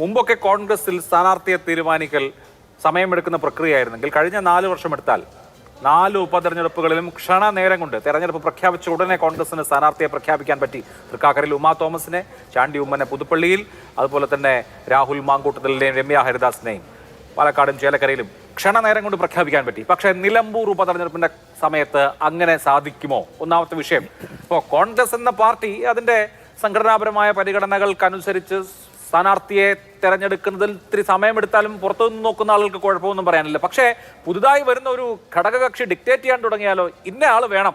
മുമ്പൊക്കെ കോൺഗ്രസിൽ സ്ഥാനാർത്ഥിയെ തീരുമാനിക്കൽ സമയമെടുക്കുന്ന പ്രക്രിയയായിരുന്നെങ്കിൽ കഴിഞ്ഞ 4 വർഷം എടുത്താൽ 4 ഉപതെരഞ്ഞെടുപ്പുകളിലും ക്ഷണനേരം കൊണ്ട് തെരഞ്ഞെടുപ്പ് പ്രഖ്യാപിച്ച ഉടനെ കോൺഗ്രസിന് സ്ഥാനാർത്ഥിയെ പ്രഖ്യാപിക്കാൻ പറ്റി. തൃക്കാക്കരയിൽ ഉമാ തോമസിനെ, ചാണ്ടി ഉമ്മനെ പുതുപ്പള്ളിയിൽ, അതുപോലെ തന്നെ രാഹുൽ മാങ്കൂട്ടത്തിലിനെയും രമ്യ ഹരിദാസിനെയും പാലക്കാടും ചേലക്കരയിലും ക്ഷണനേരം കൊണ്ട് പ്രഖ്യാപിക്കാൻ പറ്റി. പക്ഷേ നിലമ്പൂർ ഉപതെരഞ്ഞെടുപ്പിന്റെ സമയത്ത് അങ്ങനെ സാധിക്കുമോ? ഒന്നാമത്തെ വിഷയം. ഇപ്പോൾ കോൺഗ്രസ് എന്ന പാർട്ടി അതിന്റെ സംഘടനാപരമായ പരിഗണനകൾക്കനുസരിച്ച് സ്ഥാനാർത്ഥിയെ തെരഞ്ഞെടുക്കുന്നതിൽ ഇത്തിരി സമയമെടുത്താലും പുറത്തുനിന്ന് നോക്കുന്ന ആളുകൾക്ക് കുഴപ്പമൊന്നും പറയാനില്ല. പക്ഷേ പുതുതായി വരുന്ന ഒരു ഘടകകക്ഷി ഡിക്റ്റേറ്റ് ചെയ്യാൻ തുടങ്ങിയാലോ, ഇന്ന ആൾ വേണം.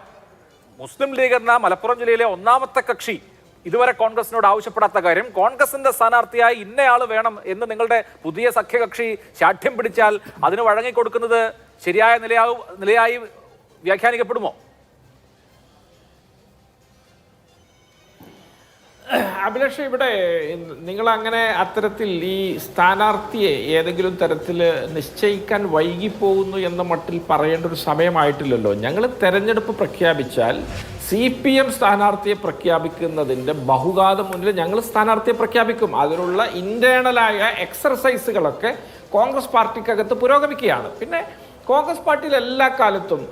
മുസ്ലിം ലീഗ് എന്ന മലപ്പുറം ജില്ലയിലെ ഒന്നാമത്തെ കക്ഷി ഇതുവരെ കോൺഗ്രസിനോട് ആവശ്യപ്പെടാത്ത കാര്യം, കോൺഗ്രസിന്റെ സ്ഥാനാർത്ഥിയായി ഇന്നയാൾ വേണം എന്ന് നിങ്ങളുടെ പുതിയ സഖ്യകക്ഷി ശാഠ്യം പിടിച്ചാൽ അതിന് വഴങ്ങിക്കൊടുക്കുന്നത് ശരിയായ നിലയായി വ്യാഖ്യാനിക്കപ്പെടുമോ? അഭിലാഷ്, ഇവിടെ നിങ്ങൾ അങ്ങനെ അത്തരത്തിൽ ഈ സ്ഥാനാർത്ഥിയെ ഏതെങ്കിലും തരത്തിൽ നിശ്ചയിക്കാൻ വൈകിപ്പോകുന്നു എന്ന മട്ടിൽ പറയേണ്ട ഒരു സമയമായിട്ടില്ലല്ലോ. ഞങ്ങൾ തെരഞ്ഞെടുപ്പ് പ്രഖ്യാപിച്ചാൽ CPM സ്ഥാനാർത്ഥിയെ പ്രഖ്യാപിക്കുന്നതിൻ്റെ ബഹുഘാതം മുന്നിൽ ഞങ്ങൾ സ്ഥാനാർത്ഥിയെ പ്രഖ്യാപിക്കും. അതിനുള്ള ഇൻറ്റേണലായ എക്സർസൈസുകളൊക്കെ കോൺഗ്രസ് പാർട്ടിക്കകത്ത് പുരോഗമിക്കുകയാണ്. പിന്നെ കോൺഗ്രസ് പാർട്ടിയിൽ എല്ലാ കാലത്തും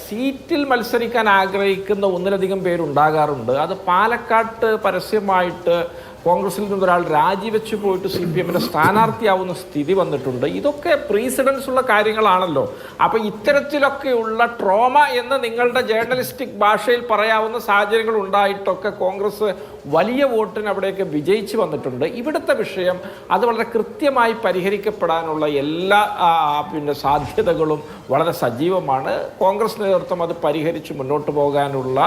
സീറ്റിൽ മത്സരിക്കാൻ ആഗ്രഹിക്കുന്ന ഒന്നിലധികം പേരുണ്ടാകാറുണ്ട്. അത് പാലക്കാട്ട് പരസ്യമായിട്ട് കോൺഗ്രസിൽ നിന്നൊരാൾ രാജിവെച്ച് പോയിട്ട് CPMന്റെ സ്ഥാനാർത്ഥിയാവുന്ന സ്ഥിതി വന്നിട്ടുണ്ട്. ഇതൊക്കെ പ്രീസിഡൻസ് ഉള്ള കാര്യങ്ങളാണല്ലോ. അപ്പോൾ ഇത്തരത്തിലൊക്കെയുള്ള ട്രോമ എന്ന് നിങ്ങളുടെ ജേർണലിസ്റ്റിക് ഭാഷയിൽ പറയാവുന്ന സാഹചര്യങ്ങൾ ഉണ്ടായിട്ടൊക്കെ കോൺഗ്രസ് വലിയ വോട്ടിന് അവിടെയൊക്കെ വിജയിച്ച് വന്നിട്ടുണ്ട്. ഇവിടുത്തെ വിഷയം അത് വളരെ കൃത്യമായി പരിഹരിക്കപ്പെടാനുള്ള എല്ലാ സാധ്യതകളും വളരെ സജീവമാണ്. കോൺഗ്രസ് നേതൃത്വം അത് പരിഹരിച്ച് മുന്നോട്ട് പോകാനുള്ള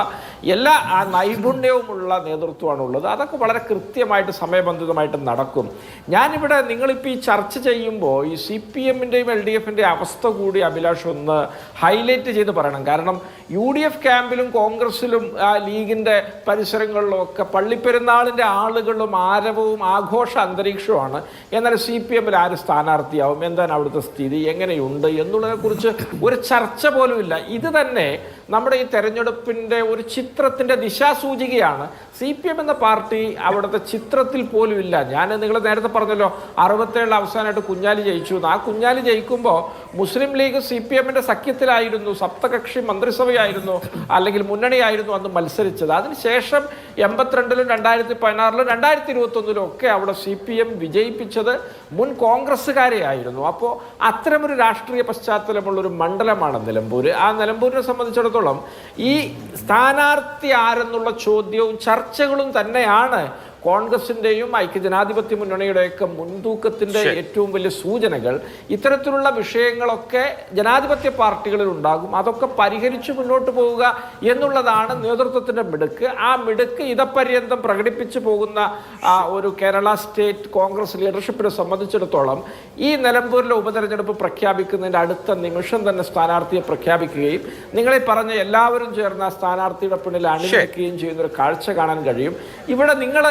എല്ലാ നൈപുണ്യവുമുള്ള നേതൃത്വമാണുള്ളത്. അതൊക്കെ വളരെ കൃത്യമായിട്ട് സമയബന്ധിതമായിട്ട് നടക്കും. ഞാനിവിടെ നിങ്ങളിപ്പോൾ ഈ ചർച്ച ചെയ്യുമ്പോൾ ഈ CPMന്റെയും LDFന്റെയും അവസ്ഥ കൂടി അഭിലാഷ് ഒന്ന് ഹൈലൈറ്റ് ചെയ്ത് പറയണം. കാരണം UDF ക്യാമ്പിലും കോൺഗ്രസിലും ലീഗിൻ്റെ പരിസരങ്ങളിലും ഒക്കെ പള്ളിപ്പെരുന്നാളിൻ്റെ ആളുകളും ആരവവും ആഘോഷ അന്തരീക്ഷമാണ്. എന്നാൽ CPMൽ ആര് സ്ഥാനാർത്ഥിയാവും, എന്താണ് അവിടുത്തെ സ്ഥിതി, എങ്ങനെയുണ്ട് എന്നുള്ളതിനെക്കുറിച്ച് ഒരു ചർച്ച പോലുമില്ല. ഇത് തന്നെ നമ്മുടെ ഈ തെരഞ്ഞെടുപ്പിൻ്റെ ഒരു ചിത്രത്തിൻ്റെ ദിശാസൂചികയാണ്. CPM എന്ന പാർട്ടി അവിടുത്തെ ചിത്രത്തിൽ പോലും ഇല്ല. ഞാൻ നിങ്ങൾ നേരത്തെ പറഞ്ഞല്ലോ 67 അവസാനമായിട്ട് കുഞ്ഞാലി ജയിച്ചു എന്ന്. ആ കുഞ്ഞാലി ജയിക്കുമ്പോൾ മുസ്ലിം ലീഗ് CPMന്റെ സഖ്യത്തിലായിരുന്നു, സപ്തകക്ഷി മന്ത്രിസഭയായിരുന്നു, അല്ലെങ്കിൽ മുന്നണിയായിരുന്നു അന്ന് മത്സരിച്ചത്. അതിനുശേഷം 82-ലും 2016-ലും 2021-ലും ഒക്കെ അവിടെ CPM വിജയിപ്പിച്ചത് മുൻ കോൺഗ്രസ്സുകാരെയായിരുന്നു. അപ്പോൾ അത്തരമൊരു രാഷ്ട്രീയ പശ്ചാത്തലമുള്ളൊരു മണ്ഡലമാണ് നിലമ്പൂർ. ആ നിലമ്പൂരിനെ സംബന്ധിച്ചിടത്തോളം ഈ സ്ഥാനാർത്ഥി ആരെന്നുള്ള ചോദ്യവും ചർച്ചകളും തന്നെയാണ് കോൺഗ്രസിൻ്റെയും ഐക്യജനാധിപത്യ മുന്നണിയുടെയൊക്കെ മുൻതൂക്കത്തിൻ്റെ ഏറ്റവും വലിയ സൂചനകൾ. ഇത്തരത്തിലുള്ള വിഷയങ്ങളൊക്കെ ജനാധിപത്യ പാർട്ടികളിൽ ഉണ്ടാകും. അതൊക്കെ പരിഹരിച്ച് മുന്നോട്ട് പോവുക എന്നുള്ളതാണ് നേതൃത്വത്തിൻ്റെ മിടുക്ക്. ആ മിടുക്ക് ഇതപര്യന്തം പ്രകടിപ്പിച്ചു പോകുന്ന ഒരു കേരള സ്റ്റേറ്റ് കോൺഗ്രസ് ലീഡർഷിപ്പിനെ സംബന്ധിച്ചിടത്തോളം ഈ നിലമ്പൂരിലെ ഉപതെരഞ്ഞെടുപ്പ് പ്രഖ്യാപിക്കുന്നതിൻ്റെ അടുത്ത നിമിഷം തന്നെ സ്ഥാനാർത്ഥിയെ പ്രഖ്യാപിക്കുകയും നിങ്ങളീ പറഞ്ഞ എല്ലാവരും ചേർന്ന സ്ഥാനാർത്ഥിയുടെ പിന്നിൽ അണിനിരക്കുകയും ചെയ്യുന്നൊരു കാഴ്ച കാണാൻ കഴിയും. ഇവിടെ നിങ്ങൾ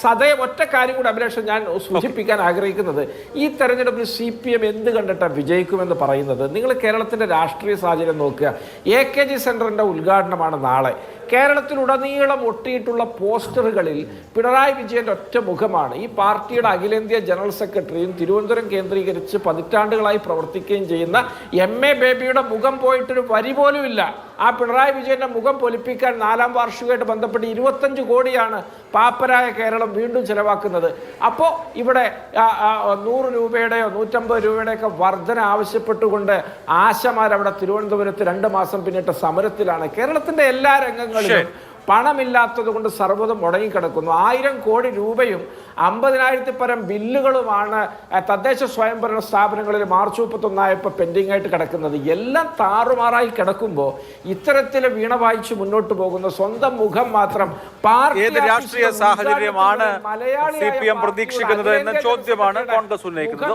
സദയം ഒറ്റ കാര്യം കൂടി അഭിലാഷം ഞാൻ സൂചിപ്പിക്കാൻ ആഗ്രഹിക്കുന്നത്, ഈ തെരഞ്ഞെടുപ്പിൽ CPM എന്ത് കണ്ടിട്ടാണ് വിജയിക്കുമെന്ന് പറയുന്നത്. നിങ്ങൾ കേരളത്തിൻ്റെ രാഷ്ട്രീയ സാഹചര്യം നോക്കുക. AKG സെൻറ്ററിൻ്റെ ഉദ്ഘാടനമാണ് നാളെ. കേരളത്തിലുടനീളം ഒട്ടിയിട്ടുള്ള പോസ്റ്ററുകളിൽ പിണറായി വിജയൻ്റെ ഒറ്റ മുഖമാണ്. ഈ പാർട്ടിയുടെ അഖിലേന്ത്യാ ജനറൽ സെക്രട്ടറിയും തിരുവനന്തപുരം കേന്ദ്രീകരിച്ച് പതിറ്റാണ്ടുകളായി പ്രവർത്തിക്കുകയും ചെയ്യുന്ന MA ബേബിയുടെ മുഖം പോയിട്ടൊരു വരി പോലും ഇല്ല. ആ പിണറായി വിജയൻ്റെ മുഖം പൊലിപ്പിക്കാൻ 4ാം വാർഷികമായിട്ട് ബന്ധപ്പെട്ട് 25 കോടിയാണ് പാപ്പരായ കേരളം വീണ്ടും ചെലവാക്കുന്നത്. അപ്പോൾ ഇവിടെ 100 രൂപയുടെയോ 150 രൂപയുടെയൊക്കെ വർധന ആവശ്യപ്പെട്ടുകൊണ്ട് ആശമാരവിടെ തിരുവനന്തപുരത്ത് 2 മാസം പിന്നിട്ട സമരത്തിലാണ്. കേരളത്തിൻ്റെ എല്ലാ രംഗങ്ങളിലും പണമില്ലാത്തത് കൊണ്ട് സർവ്വതും മുടങ്ങിക്കിടക്കുന്നു. 1000 കോടി രൂപയും 50,000-ൽ പരം ബില്ലുകളുമാണ് തദ്ദേശ സ്വയംഭരണ സ്ഥാപനങ്ങളിൽ മാർച്ച് 31 പെൻഡിംഗ് ആയിട്ട് കിടക്കുന്നത്. എല്ലാം താറുമാറായി കിടക്കുമ്പോൾ ഇത്തരത്തിൽ വീണ വായിച്ച് മുന്നോട്ട് പോകുന്ന സ്വന്തം മുഖം മാത്രം ഏത് രാഷ്ട്രീയ സാഹചര്യമാണ് CPM പ്രതീക്ഷിക്കുന്നത് എന്ന ചോദ്യമാണ് കോൺഗ്രസ് ഉന്നയിക്കുന്നത്.